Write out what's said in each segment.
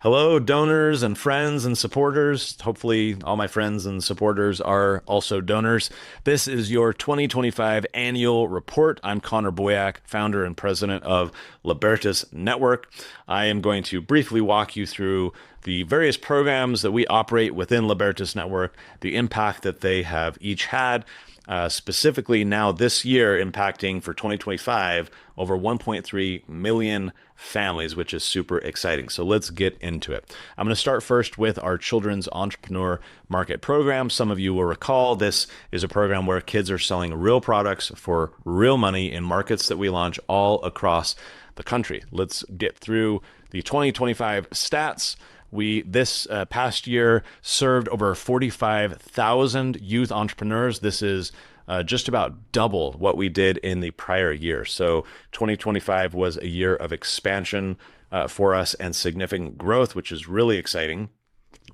Hello, donors and friends and supporters. Hopefully, all my friends and supporters are also donors. This is your 2025 annual report. I'm Connor Boyack, founder and president of Libertas Network. I am going to briefly walk you through the various programs that we operate within Libertas Network, the impact that they have each had. Specifically now this year impacting for 2025 over 1.3 million families, which is super exciting. So let's get into it. I'm going to start first with our Children's Entrepreneur Market program. Some of you will recall this is a program where kids are selling real products for real money in markets that we launch all across the country. Let's get through the 2025 stats. We, this past year, served over 45,000 youth entrepreneurs. This is just about double what we did in the prior year. So 2025 was a year of expansion for us and significant growth, which is really exciting.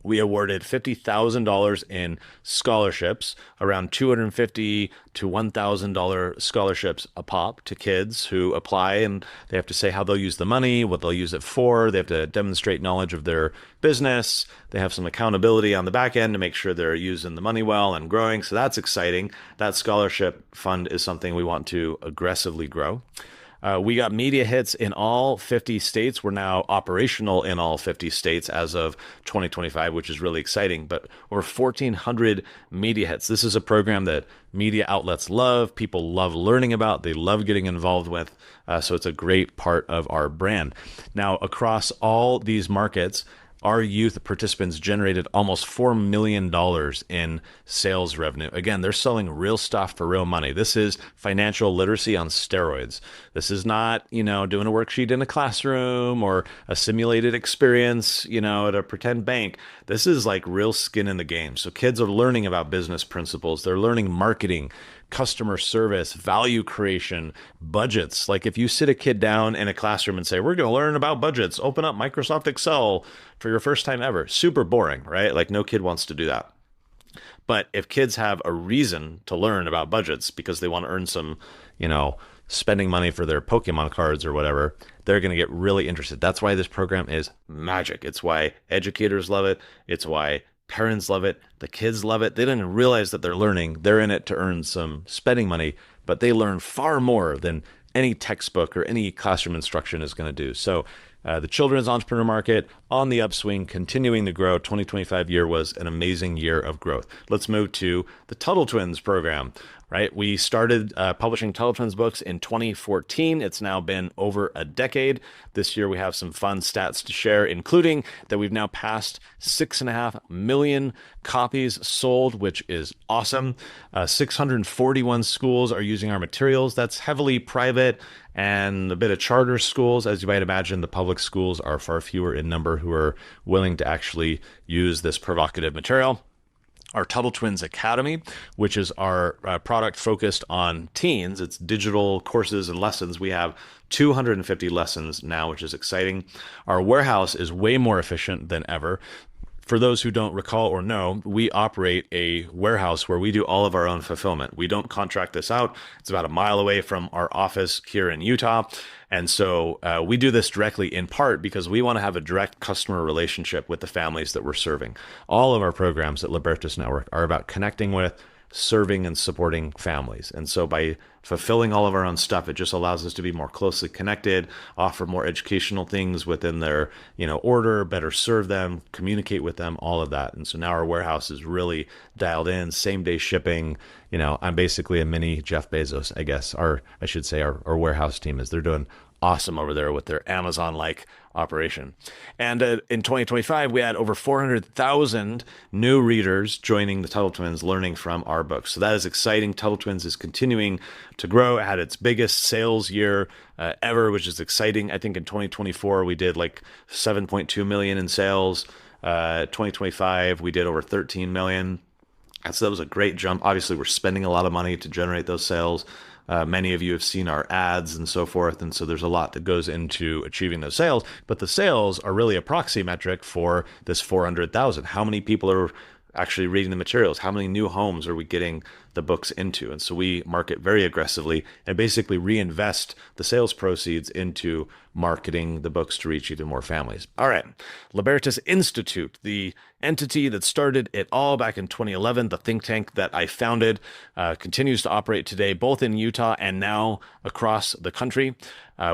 We awarded $50,000 in scholarships, around $250 to $1,000 scholarships a pop to kids who apply, and they have to say how they'll use the money, what they'll use it for. They have to demonstrate knowledge of their business. They have some accountability on the back end to make sure they're using the money well and growing. So that's exciting. That scholarship fund is something we want to aggressively grow. We got media hits in all 50 states. We're now operational in all 50 states as of 2025, which is really exciting. But over 1,400 media hits. This is a program that media outlets love. People love learning about. They love getting involved with. So it's a great part of our brand. Now, across all these markets, our youth participants generated almost $4 million in sales revenue. Again, they're selling real stuff for real money. This is financial literacy on steroids. This is not, doing a worksheet in a classroom or a simulated experience, at a pretend bank. This is like real skin in the game. So kids are learning about business principles. They're learning marketing, customer service, value creation, budgets. Like if you sit a kid down in a classroom and say, we're going to learn about budgets, open up Microsoft Excel for your first time ever. Super boring, right? Like no kid wants to do that. But if kids have a reason to learn about budgets because they want to earn some, spending money for their Pokemon cards or whatever, they're going to get really interested. That's why this program is magic. It's why educators love it. It's why parents love it. The kids love it. They don't even realize that they're learning. They're in it to earn some spending money, but they learn far more than any textbook or any classroom instruction is going to do. So the children's entrepreneur market on the upswing, continuing to grow. 2025 year was an amazing year of growth. Let's move to the Tuttle Twins program. Right, we started publishing Tuttle Twins books in 2014. It's now been over a decade. This year we have some fun stats to share, including that we've now passed 6.5 million copies sold, which is awesome. 641 schools are using our materials. That's heavily private and a bit of charter schools. As you might imagine, the public schools are far fewer in number who are willing to actually use this provocative material. Our Tuttle Twins Academy, which is our product focused on teens. It's digital courses and lessons. We have 250 lessons now, which is exciting. Our warehouse is way more efficient than ever. For those who don't recall or know, we operate a warehouse where we do all of our own fulfillment. We don't contract this out. It's about a mile away from our office here in Utah. And so we do this directly in part because we want to have a direct customer relationship with the families that we're serving. All of our programs at Libertas Network are about connecting with, serving, and supporting families. And so by fulfilling all of our own stuff, it just allows us to be more closely connected, offer more educational things within their, order, better serve them, communicate with them, all of that. And so now our warehouse is really dialed in, same day shipping. I'm basically a mini Jeff Bezos, I guess. Our warehouse team is. They're doing awesome over there with their Amazon-like operation. And in 2025, we had over 400,000 new readers joining the Tuttle Twins, learning from our books. So that is exciting. Tuttle Twins is continuing to grow. It had its biggest sales year ever, which is exciting. I think in 2024, we did like 7.2 million in sales. 2025, we did over 13 million. So that was a great jump. Obviously, we're spending a lot of money to generate those sales. Many of you have seen our ads and so forth. And so there's a lot that goes into achieving those sales. But the sales are really a proxy metric for this 400,000. How many people are actually reading the materials? How many new homes are we getting the books into. And so we market very aggressively and basically reinvest the sales proceeds into marketing the books to reach even more families. All right, Libertas Institute, the entity that started it all back in 2011, the think tank that I founded, continues to operate today, both in Utah and now across the country.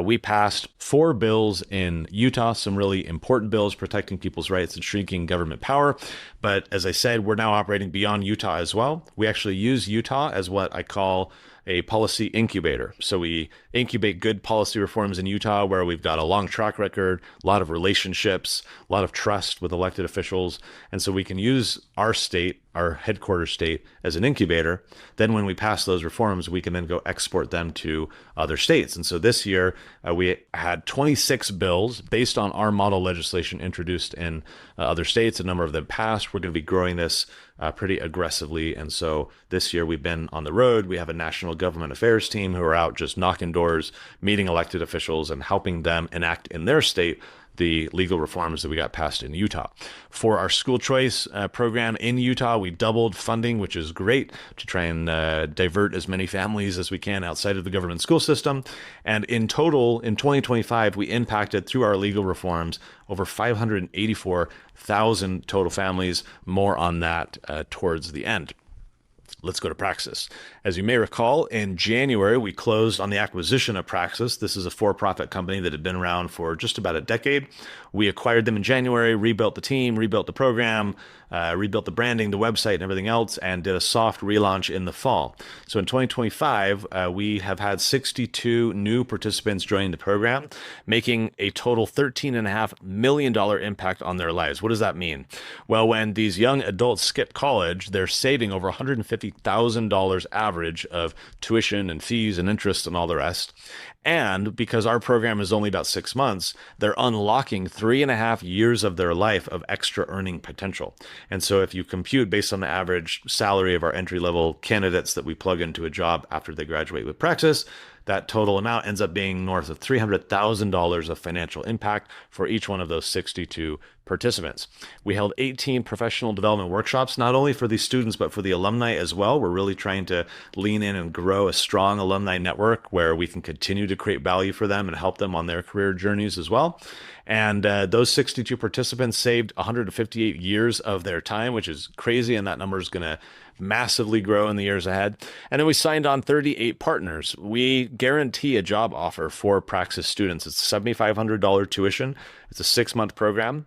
We passed 4 bills in Utah, some really important bills protecting people's rights and shrinking government power. But as I said, we're now operating beyond Utah as well. We actually use Utah as what I call a policy incubator. So we incubate good policy reforms in Utah where we've got a long track record, a lot of relationships, a lot of trust with elected officials. And so we can use our state, our headquarters state, as an incubator. Then when we pass those reforms, we can then go export them to other states. And so this year, we had 26 bills based on our model legislation introduced in other states. A number of them passed. We're going to be growing this pretty aggressively. And so this year we've been on the road. We have a national government affairs team who are out just knocking doors, meeting elected officials and helping them enact in their state the legal reforms that we got passed in Utah. For our school choice program in Utah, we doubled funding, which is great, to try and divert as many families as we can outside of the government school system. And in total, in 2025, we impacted through our legal reforms over 584,000 total families. More on that towards the end. Let's go to Praxis. As you may recall, in January, we closed on the acquisition of Praxis. This is a for-profit company that had been around for just about a decade. We acquired them in January, rebuilt the team, rebuilt the program, rebuilt the branding, the website, and everything else, and did a soft relaunch in the fall. So in 2025, we have had 62 new participants joining the program, making a total $13.5 million impact on their lives. What does that mean? Well, when these young adults skip college, they're saving over $150,000 average of tuition and fees and interest and all the rest. And because our program is only about 6 months, they're unlocking 3.5 years of their life of extra earning potential. And so if you compute based on the average salary of our entry-level candidates that we plug into a job after they graduate with Praxis, that total amount ends up being north of $300,000 of financial impact for each one of those 62 participants. We held 18 professional development workshops, not only for these students, but for the alumni as well. We're really trying to lean in and grow a strong alumni network where we can continue to create value for them and help them on their career journeys as well. And those 62 participants saved 158 years of their time, which is crazy. And that number is going to massively grow in the years ahead. And then we signed on 38 partners. We guarantee a job offer for Praxis students. It's $7,500 tuition. It's a 6-month program.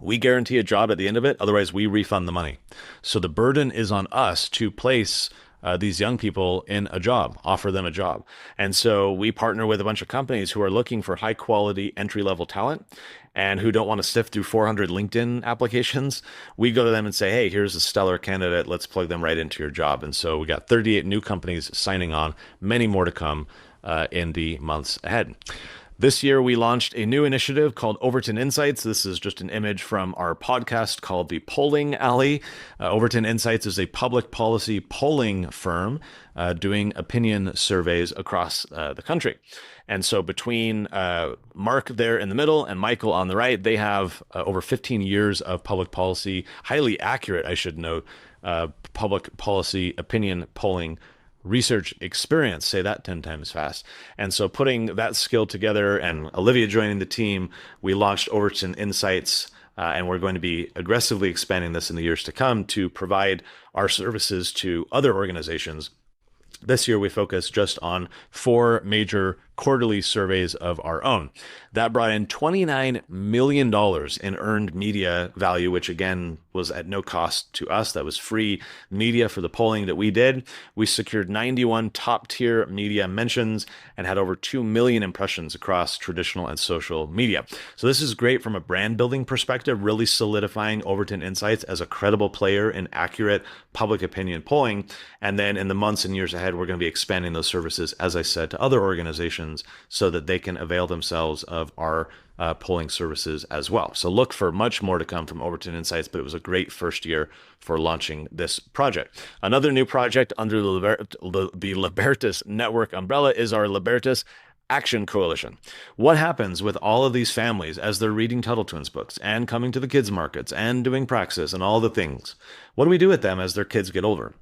We guarantee a job at the end of it. Otherwise, we refund the money. So the burden is on us to place these young people in a job, offer them a job. And so we partner with a bunch of companies who are looking for high quality entry-level talent and who don't want to sift through 400 LinkedIn applications. We go to them and say, hey, here's a stellar candidate. Let's plug them right into your job. And so we got 38 new companies signing on, many more to come in the months ahead. This year, we launched a new initiative called Overton Insights. This is just an image from our podcast called The Polling Alley. Overton Insights is a public policy polling firm doing opinion surveys across the country. And so between Mark there in the middle and Michael on the right, they have over 15 years of public policy, highly accurate, I should note, public policy opinion polling research experience, say that 10 times fast. And so putting that skill together and Olivia joining the team, we launched Overton Insights, and we're going to be aggressively expanding this in the years to come to provide our services to other organizations. This year, we focused just on 4 major quarterly surveys of our own. That brought in $29 million in earned media value, which again was at no cost to us. That was free media for the polling that we did. We secured 91 top tier media mentions and had over 2 million impressions across traditional and social media. So this is great from a brand building perspective, really solidifying Overton Insights as a credible player in accurate public opinion polling. And then in the months and years ahead, we're going to be expanding those services, as I said, to other organizations so that they can avail themselves of our polling services as well. So look for much more to come from Overton Insights, but it was a great first year for launching this project. Another new project under the Libertas network umbrella is our Libertas Action Coalition. What happens with all of these families as they're reading Tuttle Twins books and coming to the kids markets and doing Praxis and all the things? What do we do with them as their kids get older?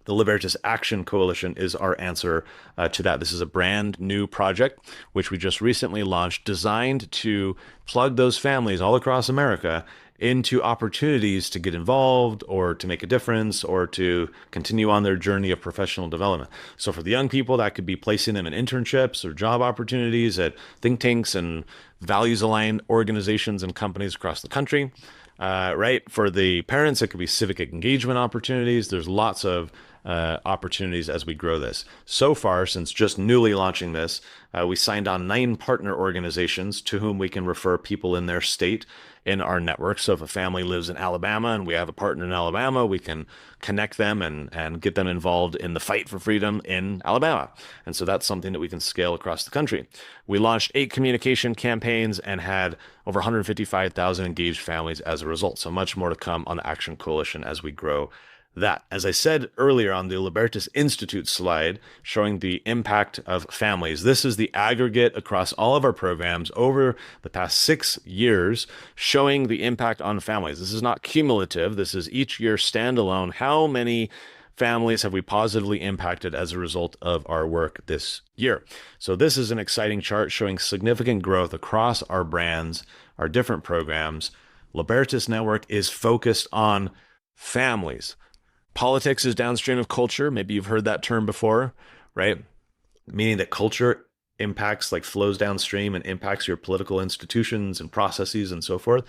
The Libertas Action Coalition is our answer to that. This is a brand new project, which we just recently launched, designed to plug those families all across America into opportunities to get involved or to make a difference or to continue on their journey of professional development. So for the young people, that could be placing them in internships or job opportunities at think tanks and values aligned organizations and companies across the country. Right. For the parents, it could be civic engagement opportunities. There's lots of opportunities as we grow this. So far, since just newly launching this, we signed on 9 partner organizations to whom we can refer people in their state in our network. So if a family lives in Alabama and we have a partner in Alabama, we can connect them and get them involved in the fight for freedom in Alabama. And so that's something that we can scale across the country. We launched 8 communication campaigns and had over 155,000 engaged families as a result. So much more to come on the Action Coalition as we grow that. As I said earlier on the Libertas Institute slide showing the impact of families, this is the aggregate across all of our programs over the past 6 years showing the impact on families. This is not cumulative. This is each year standalone. How many families have we positively impacted as a result of our work this year? So this is an exciting chart showing significant growth across our brands, our different programs. Libertas Network is focused on families. Politics is downstream of culture. Maybe you've heard that term before, right? Meaning that culture impacts, like flows downstream and impacts your political institutions and processes and so forth.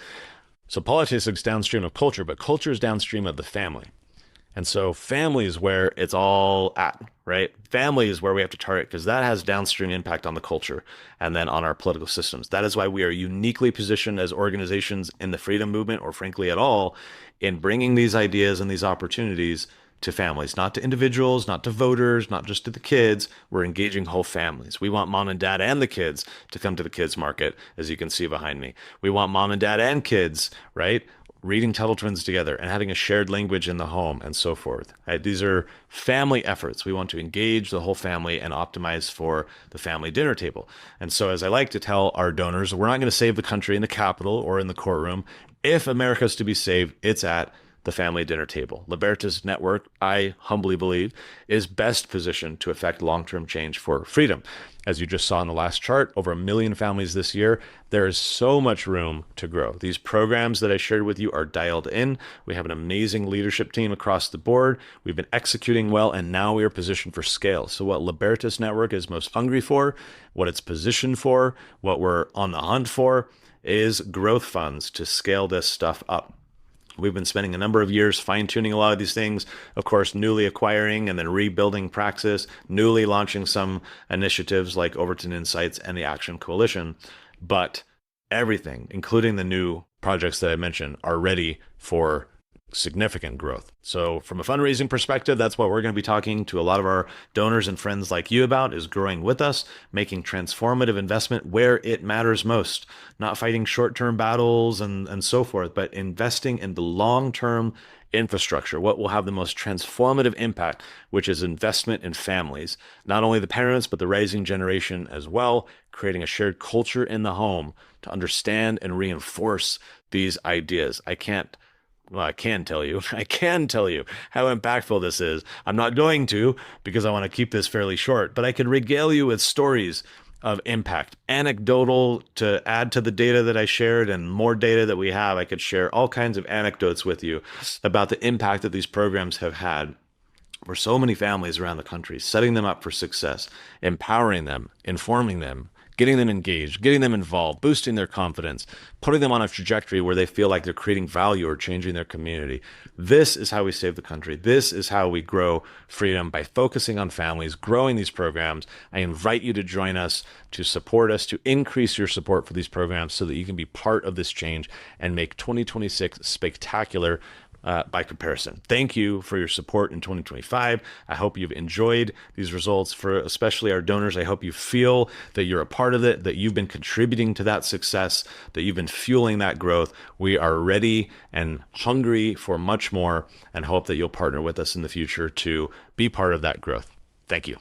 So politics is downstream of culture, but culture is downstream of the family. And so family is where it's all at, right? Family is where we have to target because that has downstream impact on the culture and then on our political systems. That is why we are uniquely positioned as organizations in the freedom movement, or frankly at all, in bringing these ideas and these opportunities to families, not to individuals, not to voters, not just to the kids. We're engaging whole families. We want mom and dad and the kids to come to the kids market, as you can see behind me. We want mom and dad and kids, right, reading Tuttle Twins together and having a shared language in the home and so forth. Right? These are family efforts. We want to engage the whole family and optimize for the family dinner table. And so as I like to tell our donors, we're not going to save the country in the Capitol or in the courtroom. If America is to be saved, it's at the family dinner table. Libertas Network, I humbly believe, is best positioned to affect long-term change for freedom. As you just saw in the last chart, over 1 million families this year. There is so much room to grow. These programs that I shared with you are dialed in. We have an amazing leadership team across the board. We've been executing well, and now we are positioned for scale. So what Libertas Network is most hungry for, what it's positioned for, what we're on the hunt for, is growth funds to scale this stuff up. We've been spending a number of years fine-tuning a lot of these things, of course, newly acquiring and then rebuilding Praxis, newly launching some initiatives like Overton Insights and the Action Coalition. But everything, including the new projects that I mentioned, are ready for significant growth. So from a fundraising perspective, that's what we're going to be talking to a lot of our donors and friends like you about, is growing with us, making transformative investment where it matters most, not fighting short-term battles and so forth, but investing in the long-term infrastructure, what will have the most transformative impact, which is investment in families, not only the parents, but the rising generation as well, creating a shared culture in the home to understand and reinforce these ideas. I can tell you how impactful this is. I'm not going to, because I want to keep this fairly short, but I could regale you with stories of impact, anecdotal to add to the data that I shared and more data that we have. I could share all kinds of anecdotes with you about the impact that these programs have had for so many families around the country, setting them up for success, empowering them, informing them, getting them engaged, getting them involved, boosting their confidence, putting them on a trajectory where they feel like they're creating value or changing their community. This is how we save the country. This is how we grow freedom, by focusing on families, growing these programs. I invite you to join us, to support us, to increase your support for these programs so that you can be part of this change and make 2026 spectacular by comparison. Thank you for your support in 2025. I hope you've enjoyed these results. For especially our donors, I hope you feel that you're a part of it, that you've been contributing to that success, that you've been fueling that growth. We are ready and hungry for much more, and hope that you'll partner with us in the future to be part of that growth. Thank you.